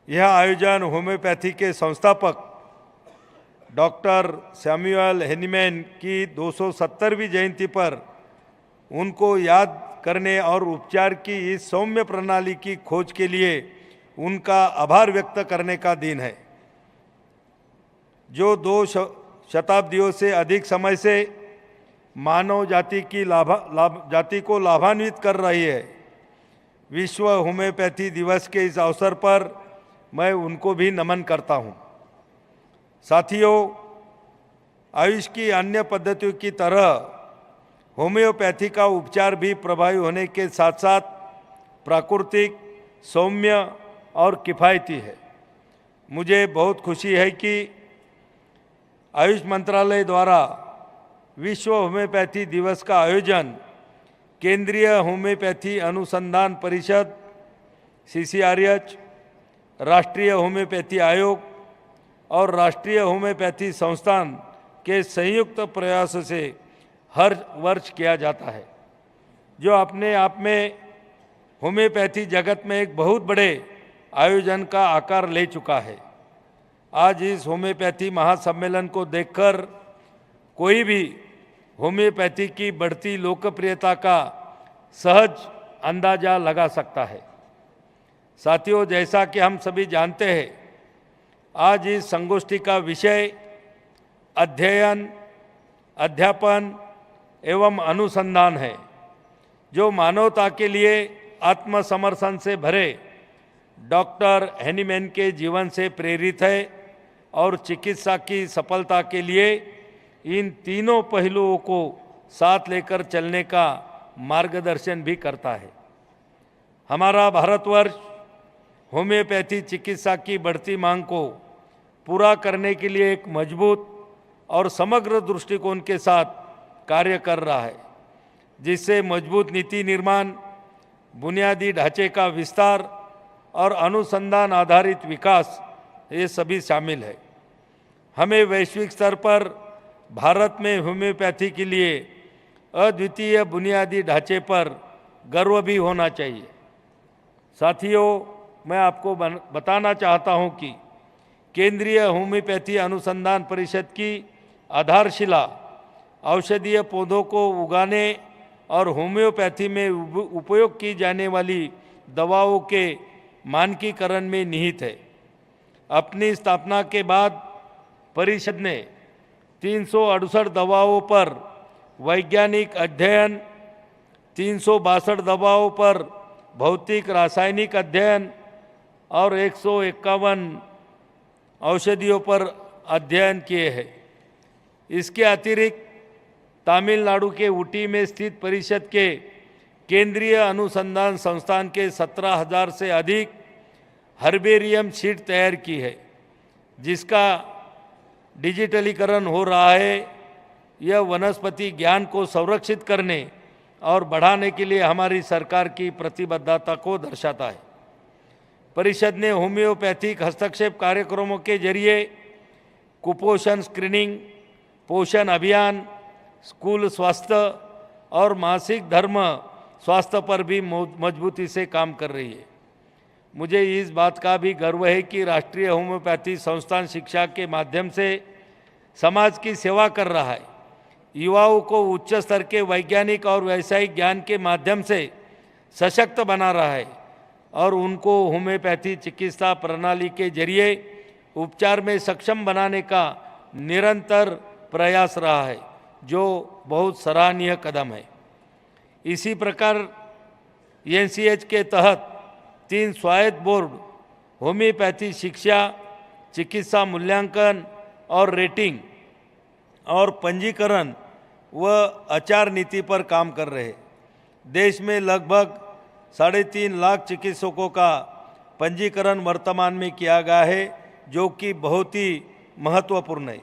यह आयोजन होम्योपैथी के संस्थापक डॉक्टर सैमुअल हैनीमैन की 270वीं जयंती पर उनको याद करने और उपचार की इस सौम्य प्रणाली की खोज के लिए उनका आभार व्यक्त करने का दिन है, जो 2 शताब्दियों से अधिक समय से मानव जाति को लाभान्वित कर रही है। विश्व होम्योपैथी दिवस के इस अवसर पर मैं उनको भी नमन करता हूं। साथियों, आयुष की अन्य पद्धतियों की तरह होम्योपैथी का उपचार भी प्रभावी होने के साथ साथ प्राकृतिक, सौम्य और किफ़ायती है। मुझे बहुत खुशी है कि आयुष मंत्रालय द्वारा विश्व होम्योपैथी दिवस का आयोजन केंद्रीय होम्योपैथी अनुसंधान परिषद CCRH, राष्ट्रीय होम्योपैथी आयोग और राष्ट्रीय होम्योपैथी संस्थान के संयुक्त प्रयास से हर वर्ष किया जाता है, जो अपने आप में होम्योपैथी जगत में एक बहुत बड़े आयोजन का आकार ले चुका है। आज इस होम्योपैथी महासम्मेलन को देखकर कोई भी होम्योपैथी की बढ़ती लोकप्रियता का सहज अंदाजा लगा सकता है। साथियों, जैसा कि हम सभी जानते हैं, आज इस संगोष्ठी का विषय अध्ययन, अध्यापन एवं अनुसंधान है, जो मानवता के लिए आत्मसमर्पण से भरे डॉक्टर हैनीमैन के जीवन से प्रेरित है और चिकित्सा की सफलता के लिए इन तीनों पहलुओं को साथ लेकर चलने का मार्गदर्शन भी करता है। हमारा भारतवर्ष होम्योपैथी चिकित्सा की बढ़ती मांग को पूरा करने के लिए एक मजबूत और समग्र दृष्टिकोण के साथ कार्य कर रहा है, जिससे मजबूत नीति निर्माण, बुनियादी ढांचे का विस्तार और अनुसंधान आधारित विकास ये सभी शामिल है। हमें वैश्विक स्तर पर भारत में होम्योपैथी के लिए अद्वितीय बुनियादी ढांचे पर गर्व भी होना चाहिए। साथियों, मैं आपको बताना चाहता हूं कि केंद्रीय होम्योपैथी अनुसंधान परिषद की आधारशिला औषधीय पौधों को उगाने और होम्योपैथी में उपयोग की जाने वाली दवाओं के मानकीकरण में निहित है। अपनी स्थापना के बाद परिषद ने 368 दवाओं पर वैज्ञानिक अध्ययन, 362 दवाओं पर भौतिक रासायनिक अध्ययन और 151 औषधियों पर अध्ययन किए हैं। इसके अतिरिक्त तमिलनाडु के ऊटी में स्थित परिषद के केंद्रीय अनुसंधान संस्थान के 17,000 से अधिक हर्बेरियम शीट तैयार की है, जिसका डिजिटलीकरण हो रहा है। यह वनस्पति ज्ञान को संरक्षित करने और बढ़ाने के लिए हमारी सरकार की प्रतिबद्धता को दर्शाता है। परिषद ने होम्योपैथिक हस्तक्षेप कार्यक्रमों के जरिए कुपोषण स्क्रीनिंग, पोषण अभियान, स्कूल स्वास्थ्य और मासिक धर्म स्वास्थ्य पर भी मजबूती से काम कर रही है। मुझे इस बात का भी गर्व है कि राष्ट्रीय होम्योपैथी संस्थान शिक्षा के माध्यम से समाज की सेवा कर रहा है, युवाओं को उच्च स्तर के वैज्ञानिक और व्यावसायिक ज्ञान के माध्यम से सशक्त बना रहा है और उनको होम्योपैथी चिकित्सा प्रणाली के जरिए उपचार में सक्षम बनाने का निरंतर प्रयास रहा है, जो बहुत सराहनीय कदम है। इसी प्रकार NCH के तहत 3 स्वायत्त बोर्ड होम्योपैथी शिक्षा, चिकित्सा मूल्यांकन और रेटिंग और पंजीकरण व आचार नीति पर काम कर रहे हैं। देश में लगभग 3.5 लाख चिकित्सकों का पंजीकरण वर्तमान में किया गया है, जो कि बहुत ही महत्वपूर्ण है।